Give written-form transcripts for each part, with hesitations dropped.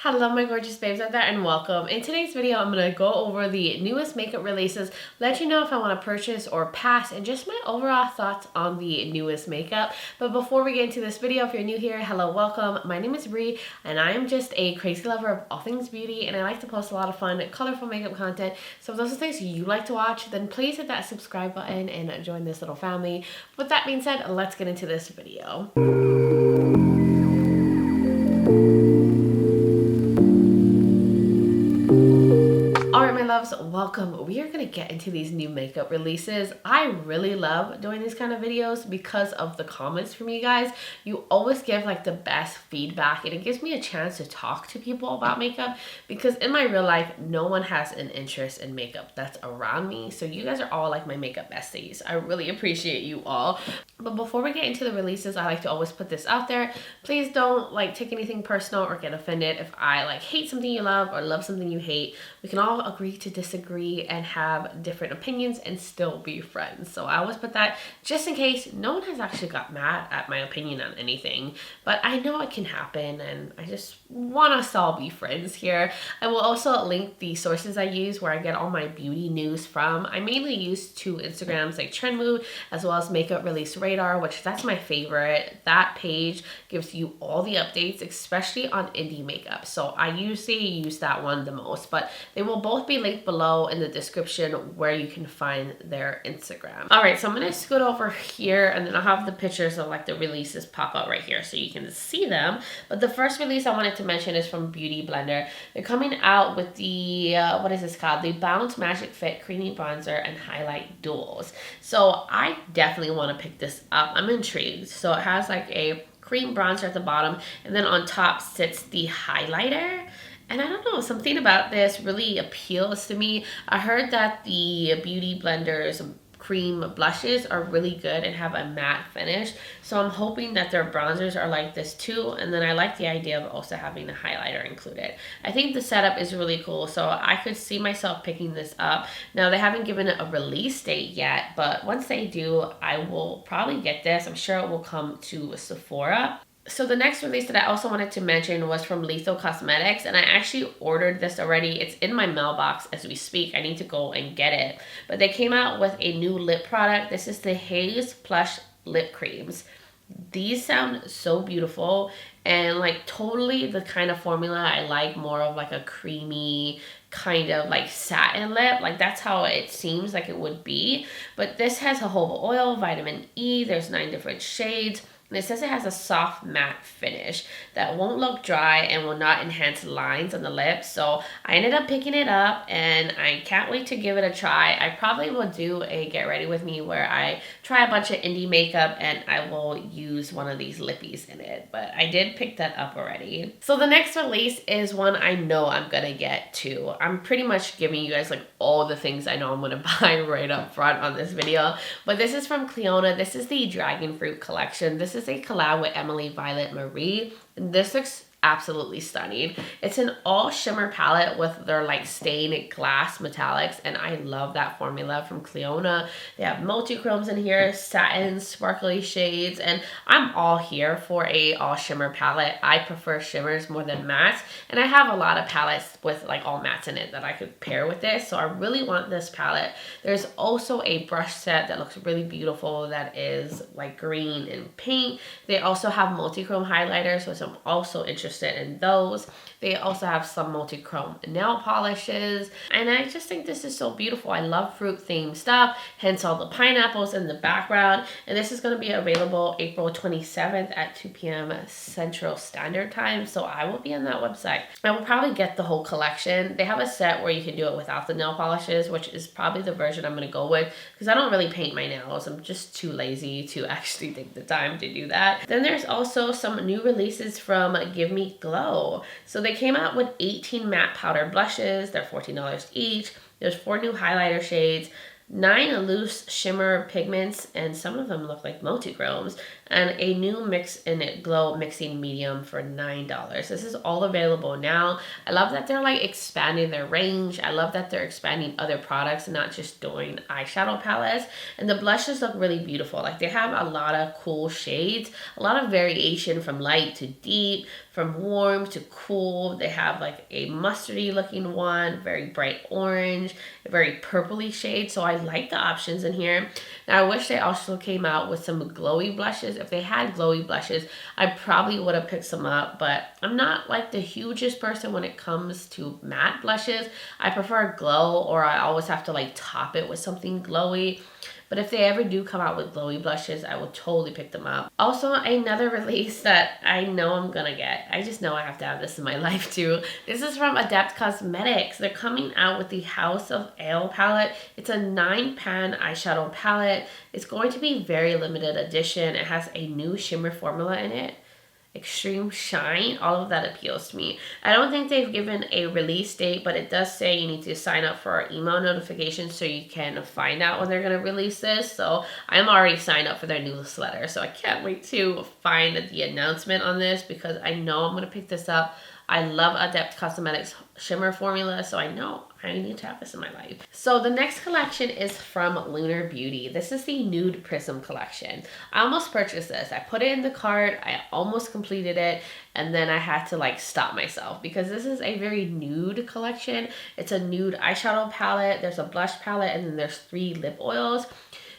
Hello my gorgeous babes out there and welcome. In today's video I'm going to go over the newest makeup releases, let you know if I want to purchase or pass, and just my overall thoughts on the newest makeup. But before we get into this video, if you're new here, hello, welcome. My name is Bree and I am just a crazy lover of all things beauty, and I like to post a lot of fun, colorful makeup content. So if those are things you like to watch, then please hit that subscribe button and join this little family. With that being said, let's get into this video. Alright my loves, welcome. We are going to get into these new makeup releases. I really love doing these kind of videos because of the comments from you guys. You always give like the best feedback and it gives me a chance to talk to people about makeup, because in my real life no one has an interest in makeup that's around me. So you guys are all like my makeup besties. I really appreciate you all. But before we get into the releases, I like to always put this out there. Please don't like take anything personal or get offended if I like hate something you love or love something you hate. We can all agree to disagree and have different opinions and still be friends. So I always put that just in case. No one has actually got mad at my opinion on anything, but I know it can happen and I just want us to all be friends here. I will also link the sources I use where I get all my beauty news from. I mainly use two Instagrams like Trend Mood as well as Makeup Release Radar, which that's my favorite. That page gives you all the updates, especially on indie makeup. So I usually use that one the most, but they will both be linked below in the description where you can find their Instagram. All right, so I'm gonna scoot over here and then I'll have the pictures of like the releases pop up right here so you can see them. But the first release I wanted to mention is from Beauty Blender. They're coming out with the, what is this called? The Bounce Magic Fit Creamy Bronzer and Highlight Duals. So I definitely want to pick this up. I'm intrigued. So it has like a cream bronzer at the bottom and then on top sits the highlighter. And I don't know, something about this really appeals to me. I heard that the Beauty Blender's cream blushes are really good and have a matte finish. So I'm hoping that their bronzers are like this too. And then I like the idea of also having a highlighter included. I think the setup is really cool. So I could see myself picking this up. Now they haven't given it a release date yet, but once they do, I will probably get this. I'm sure it will come to Sephora. So the next release that I also wanted to mention was from Unearthly Cosmetics, and I actually ordered this already. It's in my mailbox as we speak. I need to go and get it. But they came out with a new lip product. This is the Haze Plush Lip Creams. These sound so beautiful and like totally the kind of formula I like, more of like a creamy kind of like satin lip. Like that's how it seems like it would be. But this has jojoba oil, vitamin E, there's 9 different shades. And it says it has a soft matte finish that won't look dry and will not enhance lines on the lips. So I ended up picking it up and I can't wait to give it a try. I probably will do a get ready with me where I try a bunch of indie makeup and I will use one of these lippies in it. But I did pick that up already. So the next release is one I know I'm gonna get too. I'm pretty much giving you guys like all the things I know I'm gonna buy right up front on this video. But this is from Clionadh. This is the Dragon Fruit collection. This is a collab with Emily Violet Marie. This looks absolutely stunning. It's an all shimmer palette with their like stained glass metallics, and I love that formula from Cleona. They have multi-chromes in here, satin, sparkly shades, and I'm all here for a all shimmer palette. I prefer shimmers more than mattes, and I have a lot of palettes with like all mattes in it that I could pair with this, so I really want this palette. There's also a brush set that looks really beautiful that is like green and pink. They also have multi-chrome highlighters, so I'm also interested in those. They also have some multi-chrome nail polishes, and I just think this is so beautiful. I love fruit themed stuff, hence all the pineapples in the background. And this is going to be available April 27th at 2 p.m. Central Standard Time, so I will be on that website. I will probably get the whole collection. They have a set where you can do it without the nail polishes, which is probably the version I'm going to go with because I don't really paint my nails. I'm just too lazy to actually take the time to do that. Then there's also some new releases from Give Me Glow. So they came out with 18 matte powder blushes. They're $14 each. There's 4 new highlighter shades, 9 loose shimmer pigments, and some of them look like multi-chromes. and a new Mix in It Glow Mixing Medium for $9. This is all available now. I love that they're like expanding their range. I love that they're expanding other products and not just doing eyeshadow palettes. And the blushes look really beautiful. Like they have a lot of cool shades, a lot of variation from light to deep, from warm to cool. They have like a mustardy looking one, very bright orange, a very purpley shade. So I like the options in here. Now I wish they also came out with some glowy blushes. If they had glowy blushes, I probably would have picked some up, but I'm not like the hugest person when it comes to matte blushes. I prefer glow, or I always have to like top it with something glowy. But if they ever do come out with glowy blushes, I will totally pick them up. Also, another release that I know I'm gonna get. I just know I have to have this in my life too. This is from Adept Cosmetics. They're coming out with the House of Ale palette. It's a 9-pan eyeshadow palette. It's going to be very limited edition. It has a new shimmer formula in it. Extreme shine, all of that appeals to me. I don't think they've given a release date, but it does say you need to sign up for our email notifications so you can find out when they're going to release this. So I'm already signed up for their newsletter, so I can't wait to find the announcement on this because I know I'm going to pick this up. I love Adept Cosmetics shimmer formula, so I know I need to have this in my life. So the next collection is from Lunar Beauty. This is the Nude Prism collection. I almost purchased this. I put it in the cart, I almost completed it, and then I had to like stop myself because this is a very nude collection. It's a nude eyeshadow palette, there's a blush palette, and then there's 3 lip oils.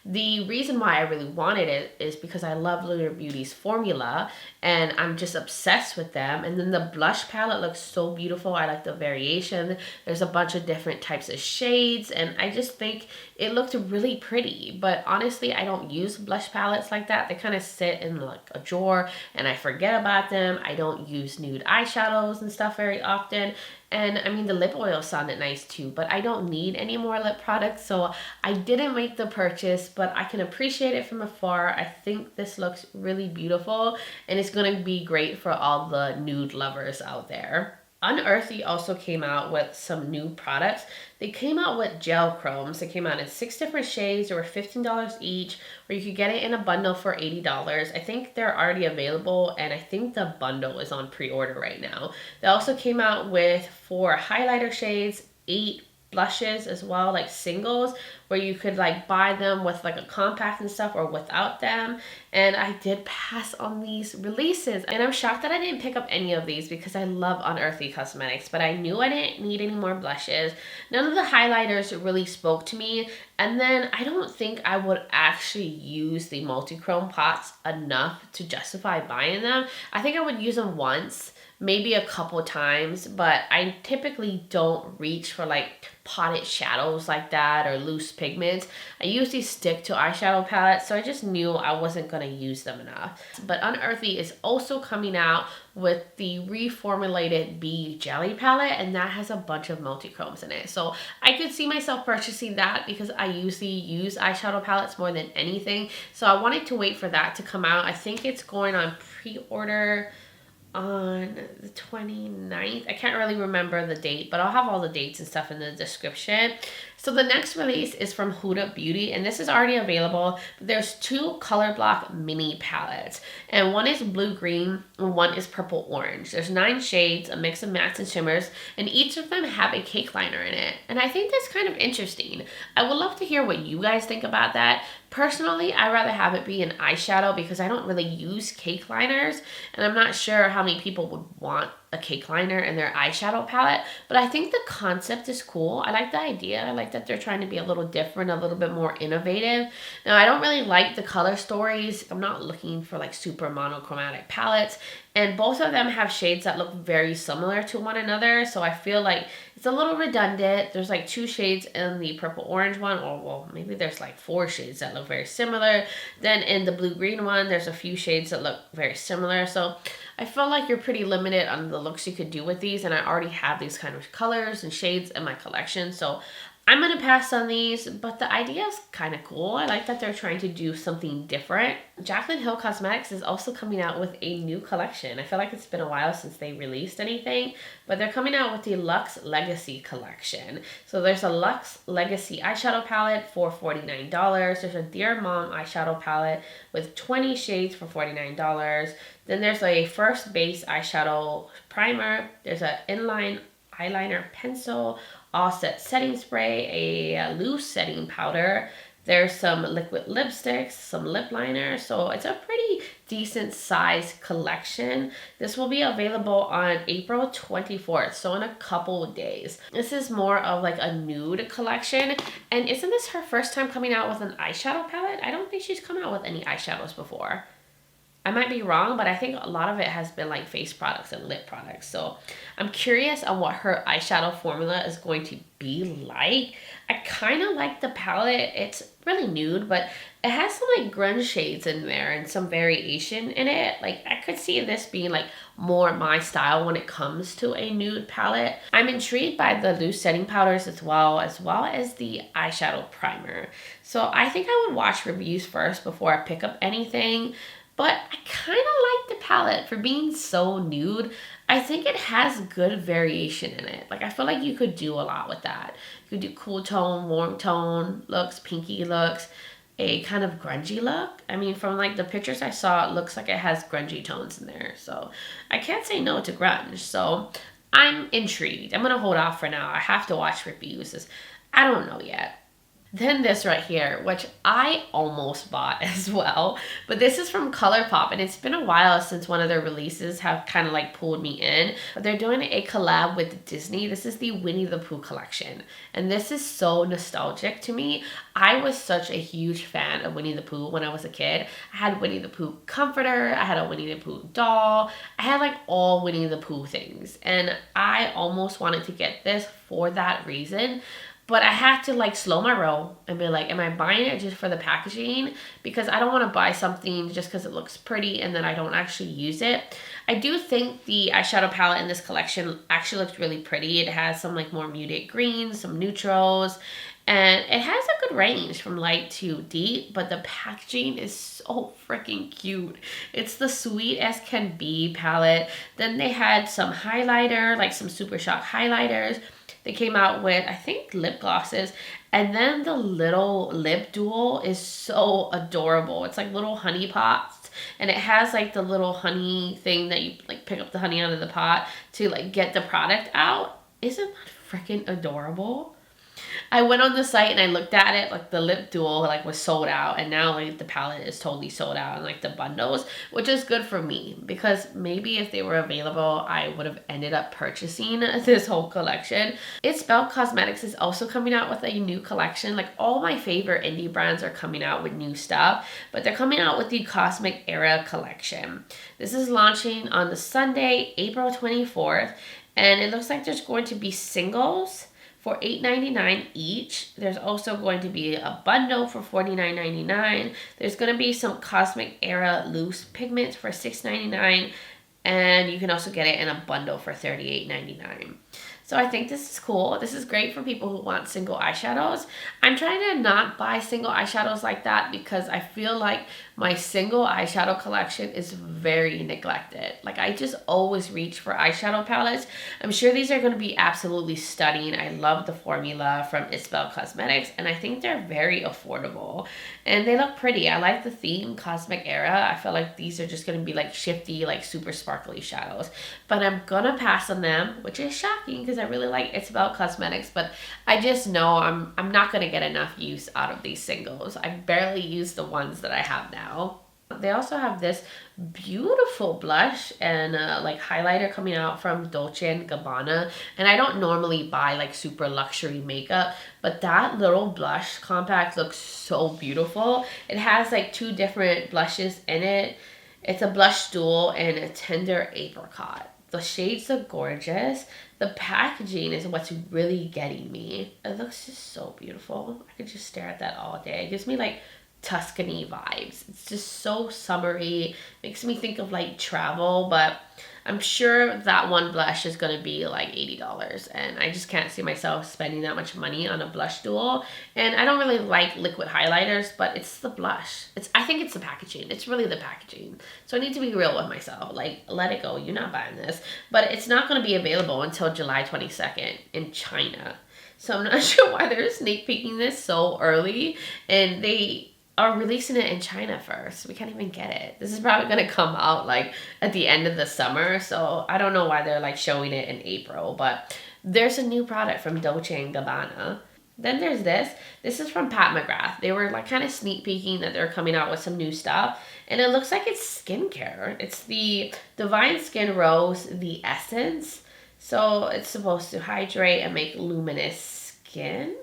The reason why I really wanted it is because I love Lunar Beauty's formula and I'm just obsessed with them. And then the blush palette looks so beautiful. I like the variation. There's a bunch of different types of shades and I just think it looked really pretty. But honestly, I don't use blush palettes like that. They kind of sit in like a drawer and I forget about them. I don't use nude eyeshadows and stuff very often. And I mean, the lip oil sounded nice too, but I don't need any more lip products. So I didn't make the purchase, but I can appreciate it from afar. I think this looks really beautiful and it's going to be great for all the nude lovers out there. Unearthly also came out with some new products. They came out with gel chromes. They came out in 6 different shades. They were $15 each, or you could get it in a bundle for $80. I think they're already available, and I think the bundle is on pre-order right now. They also came out with 4 highlighter shades, 8 blushes as well, like singles, where you could like buy them with like a compact and stuff or without them. And I did pass on these releases and I'm shocked that I didn't pick up any of these because I love Unearthly Cosmetics, but I knew I didn't need any more blushes. None of the highlighters really spoke to me, and then I don't think I would actually use the multi-chrome pots enough to justify buying them. I think I would use them once, maybe a couple times, but I typically don't reach for like potted shadows like that or loose pigments. I usually stick to eyeshadow palettes, so I just knew I wasn't going to use them enough. But Unearthly is also coming out with the reformulated Bee Jelly palette, and that has a bunch of multi-chromes in it. So I could see myself purchasing that because I usually use eyeshadow palettes more than anything. So I wanted to wait for that to come out. I think it's going on pre-order on the 29th. I can't really remember the date, but I'll have all the dates and stuff in the description. So the next release is from Huda Beauty, and this is already available. There's 2 color block mini palettes, and one is blue-green and one is purple-orange. There's 9 shades, a mix of mattes and shimmers, and each of them have a cake liner in it. And I think that's kind of interesting. I would love to hear what you guys think about that. Personally, I'd rather have it be an eyeshadow because I don't really use cake liners, and I'm not sure how many people would want a cake liner in their eyeshadow palette, but I think the concept is cool. I like the idea. I like that they're trying to be a little different, a little bit more innovative. Now, I don't really like the color stories. I'm not looking for like super monochromatic palettes, and both of them have shades that look very similar to one another, so I feel like it's a little redundant. There's like 2 shades in the purple orange one, or well, maybe there's like 4 shades that look very similar. Then in the blue green one, there's a few shades that look very similar. So I feel like you're pretty limited on the looks you could do with these, and I already have these kind of colors and shades in my collection. So I'm gonna pass on these, but the idea is kind of cool. I like that they're trying to do something different. Jaclyn Hill Cosmetics is also coming out with a new collection. I feel like it's been a while since they released anything, but they're coming out with the Luxe Legacy collection. So there's a Luxe Legacy eyeshadow palette for $49. There's a Dear Mom eyeshadow palette with 20 shades for $49. Then there's a First Base eyeshadow primer. There's an inline eyeliner pencil, all set setting spray, a loose setting powder. There's some liquid lipsticks, some lip liners. So it's a pretty decent size collection. This will be available on April 24th, so in a couple of days. This is more of like a nude collection. And isn't this her first time coming out with an eyeshadow palette? I don't think she's come out with any eyeshadows before. I might be wrong, but I think a lot of it has been like face products and lip products. So I'm curious on what her eyeshadow formula is going to be like. I kind of like the palette. It's really nude, but it has some like grunge shades in there and some variation in it. Like I could see this being like more my style when it comes to a nude palette. I'm intrigued by the loose setting powders as well as the eyeshadow primer. So I think I would watch reviews first before I pick up anything. But I kind of like the palette for being so nude. I think it has good variation in it. Like I feel like you could do a lot with that. You could do cool tone, warm tone looks, pinky looks, a kind of grungy look. I mean, from like the pictures I saw, it looks like it has grungy tones in there. So I can't say no to grunge. So I'm intrigued. I'm going to hold off for now. I have to watch reviews. I don't know yet. Then this right here, which I almost bought as well. But this is from Colourpop, and it's been a while since one of their releases have kind of like pulled me in. But they're doing a collab with Disney. This is the Winnie the Pooh collection. And this is so nostalgic to me. I was such a huge fan of Winnie the Pooh when I was a kid. I had Winnie the Pooh comforter. I had a Winnie the Pooh doll. I had like all Winnie the Pooh things. And I almost wanted to get this for that reason. But I had to like slow my roll and be like, am I buying it just for the packaging? Because I don't want to buy something just because it looks pretty and then I don't actually use it. I do think the eyeshadow palette in this collection actually looks really pretty. It has some like more muted greens, some neutrals, and it has a good range from light to deep, but the packaging is so freaking cute. It's the sweet as can be palette. Then they had some highlighter, like some Super Shock highlighters. They came out with, I think, lip glosses. And then the little lip duel is so adorable. It's like little honey pots. And it has like the little honey thing that you like pick up the honey out of the pot to like get the product out. Isn't that freaking adorable? I went on the site and I looked at it, like the lip duel like was sold out, and now like the palette is totally sold out and like the bundles, which is good for me because maybe if they were available I would have ended up purchasing this whole collection. Isabelle Cosmetics is also coming out with a new collection. Like all my favorite indie brands are coming out with new stuff, but they're coming out with the Cosmic Era collection. This is launching on the Sunday, April 24th, and it looks like there's going to be singles for $8.99 each. There's also going to be a bundle for $49.99. There's going to be some Cosmic Era loose pigments for $6.99. And you can also get it in a bundle for $38.99. So I think this is cool. This is great for people who want single eyeshadows. I'm trying to not buy single eyeshadows like that because I feel like my single eyeshadow collection is very neglected. Like I just always reach for eyeshadow palettes. I'm sure these are going to be absolutely stunning. I love the formula from Isabelle Cosmetics and I think they're very affordable and they look pretty. I like the theme Cosmic Era. I feel like these are just going to be like shifty, like super sparkly shadows. But I'm going to pass on them, which is shocking because I really like Isabelle Cosmetics, but I just know I'm not going to get enough use out of these singles. I barely use the ones that I have now. They also have this beautiful blush and like highlighter coming out from Dolce Gabana, and I don't normally buy like super luxury makeup, but that little blush compact looks so beautiful. It has like two different blushes in it. It's a blush duel and a tender apricot. The shades are gorgeous. The packaging is what's really getting me. It looks just so beautiful. I could just stare at that all day. It gives me like Tuscany vibes. It's just so summery. Makes me think of like travel, but I'm sure that one blush is going to be like $80, and I just can't see myself spending that much money on a blush duel. And I don't really like liquid highlighters, but it's the blush. I think it's the packaging. It's really the packaging. So I need to be real with myself. Like, let it go. You're not buying this. But it's not going to be available until July 22nd in China. So I'm not sure why they're sneak peeking this so early, and they are releasing it in China first. We can't even get it. This is probably going to come out like at the end of the summer. So I don't know why they're like showing it in April, but there's a new product from Dolce Gabana. Then there's this. This is from Pat McGrath. They were like kind of sneak peeking that they're coming out with some new stuff. And it looks like it's skincare. It's the Divine Skin Rose, the Essence. So it's supposed to hydrate and make luminous skin.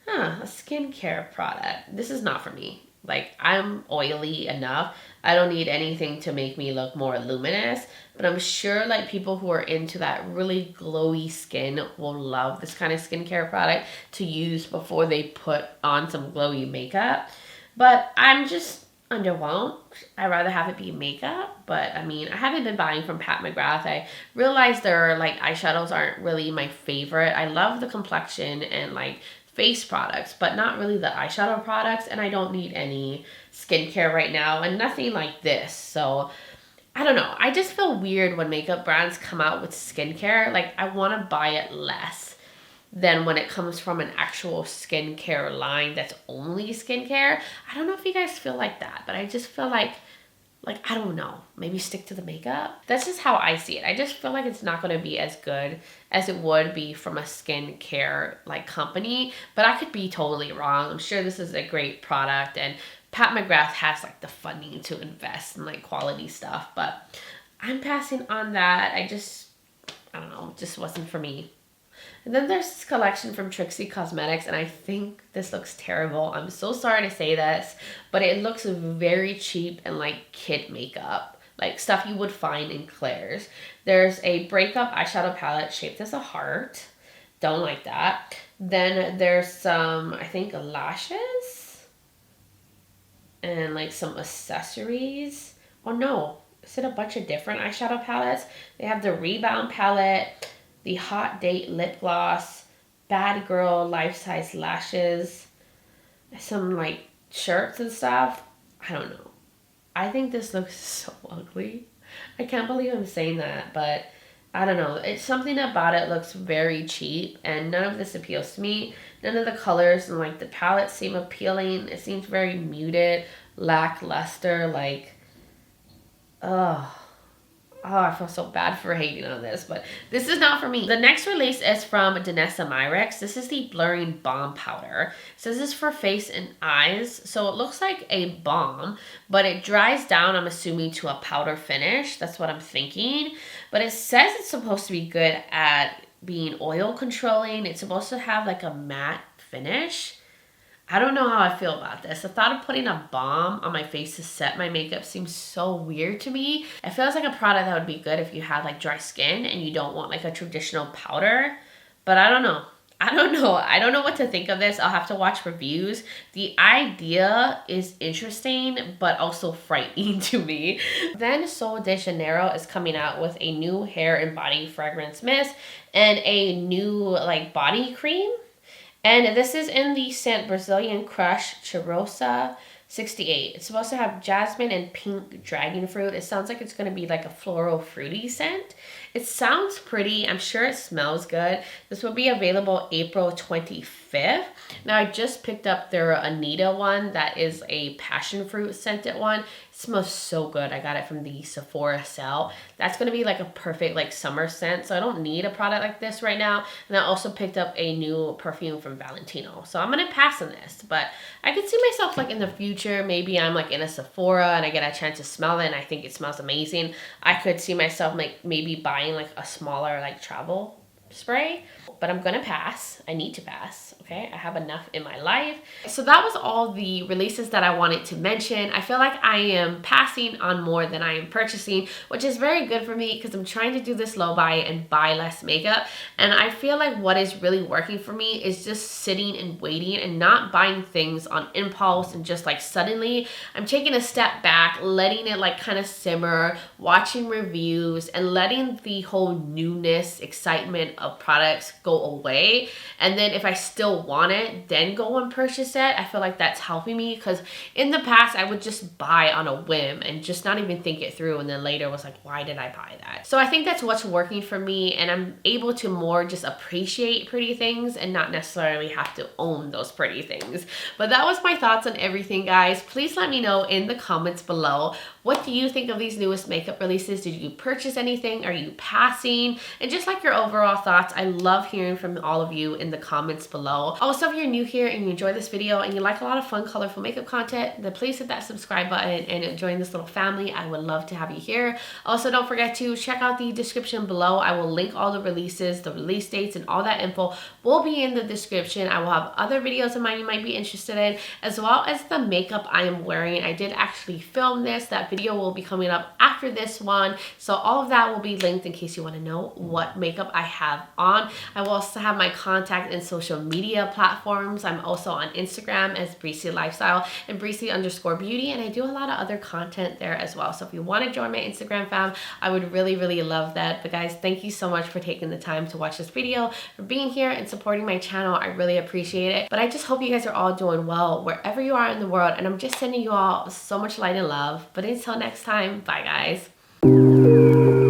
A skincare product. This is not for me. Like, I'm oily enough. I don't need anything to make me look more luminous. But I'm sure like people who are into that really glowy skin will love this kind of skincare product to use before they put on some glowy makeup. But I'm just underwhelmed. I'd rather have it be makeup, but I mean, I haven't been buying from Pat McGrath. I realized their like eyeshadows aren't really my favorite. I love the complexion and like face products, but not really the eyeshadow products, and I don't need any skincare right now and nothing like this. So I don't know. I just feel weird when makeup brands come out with skincare. Like, I want to buy it less than when it comes from an actual skincare line that's only skincare. I don't know if you guys feel like that, but I just feel like I don't know, maybe stick to the makeup. That's just how I see it. I just feel like it's not going to be as good as it would be from a skincare like company, but I could be totally wrong. I'm sure this is a great product, and Pat McGrath has like the funding to invest in like quality stuff, but I'm passing on that. I don't know, it just wasn't for me. And then there's this collection from Trixie Cosmetics, and I think this looks terrible. I'm so sorry to say this, but it looks very cheap and like kid makeup, like stuff you would find in Claire's. There's a breakup eyeshadow palette shaped as a heart. Don't like that. Then there's some, I think, lashes and like some accessories. Oh no, is it a bunch of different eyeshadow palettes? They have the Rebound palette, the Hot Date lip gloss, Bad Girl life-size lashes, some like shirts and stuff. I don't know. I think this looks so ugly. I can't believe I'm saying that, but I don't know. It's something about it looks very cheap, and none of this appeals to me. None of the colors and like the palettes seem appealing. It seems very muted, lackluster, like, ugh. Oh, I feel so bad for hating on this, but this is not for me. The next release is from Danielle Myrex. This is the Blurring Balm Powder. It says this is for face and eyes. So it looks like a balm, but it dries down, I'm assuming, to a powder finish. That's what I'm thinking. But it says it's supposed to be good at being oil controlling. It's supposed to have like a matte finish. I don't know how I feel about this. The thought of putting a balm on my face to set my makeup seems so weird to me. It feels like a product that would be good if you had like dry skin and you don't want like a traditional powder. But I don't know. I don't know what to think of this. I'll have to watch reviews. The idea is interesting, but also frightening to me. Then Sol de Janeiro is coming out with a new hair and body fragrance mist and a new like body cream. And this is in the scent Brazilian Crush Cheirosa 68. It's supposed to have jasmine and pink dragon fruit. It sounds like it's going to be like a floral fruity scent. It sounds pretty. I'm sure it smells good. This will be available April 25th. Now, I just picked up their Anita one. That is a passion fruit scented one. It smells so good. I got it from the Sephora sale. That's going to be like a perfect like summer scent. So I don't need a product like this right now. And I also picked up a new perfume from Valentino. So I'm going to pass on this. But I could see myself like in the future. Maybe I'm like in a Sephora and I get a chance to smell it and I think it smells amazing. I could see myself like maybe buying like a smaller like travel spray, but I'm gonna pass. I need to pass, okay? I have enough in my life. So that was all the releases that I wanted to mention. I feel like I am passing on more than I am purchasing, which is very good for me because I'm trying to do this low buy and buy less makeup. And I feel like what is really working for me is just sitting and waiting and not buying things on impulse and just like suddenly. I'm taking a step back, letting it like kind of simmer, watching reviews, and letting the whole newness, excitement of products go away. And then if I still want it, then go and purchase it. I feel like that's helping me because in the past I would just buy on a whim and just not even think it through, and then later was like, why did I buy that? So I think that's what's working for me, and I'm able to more just appreciate pretty things and not necessarily have to own those pretty things. But that was my thoughts on everything, guys. Please let me know in the comments below, what do you think of these newest makeup releases? Did you purchase anything? Are you passing? And just like your overall thoughts. I love hearing from all of you in the comments below. Also, if you're new here and you enjoy this video and you like a lot of fun, colorful makeup content, then please hit that subscribe button and join this little family. I would love to have you here. Also, don't forget to check out the description below. I will link all the releases, the release dates, and all that info will be in the description. I will have other videos of mine you might be interested in, as well as the makeup I am wearing. I did actually film this. That video will be coming up after this one. So all of that will be linked in case you want to know what makeup I have on. I will also have my contact and social media platforms. I'm also on Instagram as Breezy Lifestyle and Breezy_Beauty, and I do a lot of other content there as well. So if you want to join my Instagram fam, I would really, really love that. But guys, thank you so much for taking the time to watch this video, for being here and supporting my channel. I really appreciate it. But I just hope you guys are all doing well wherever you are in the world, and I'm just sending you all so much light and love. But until next time, bye guys.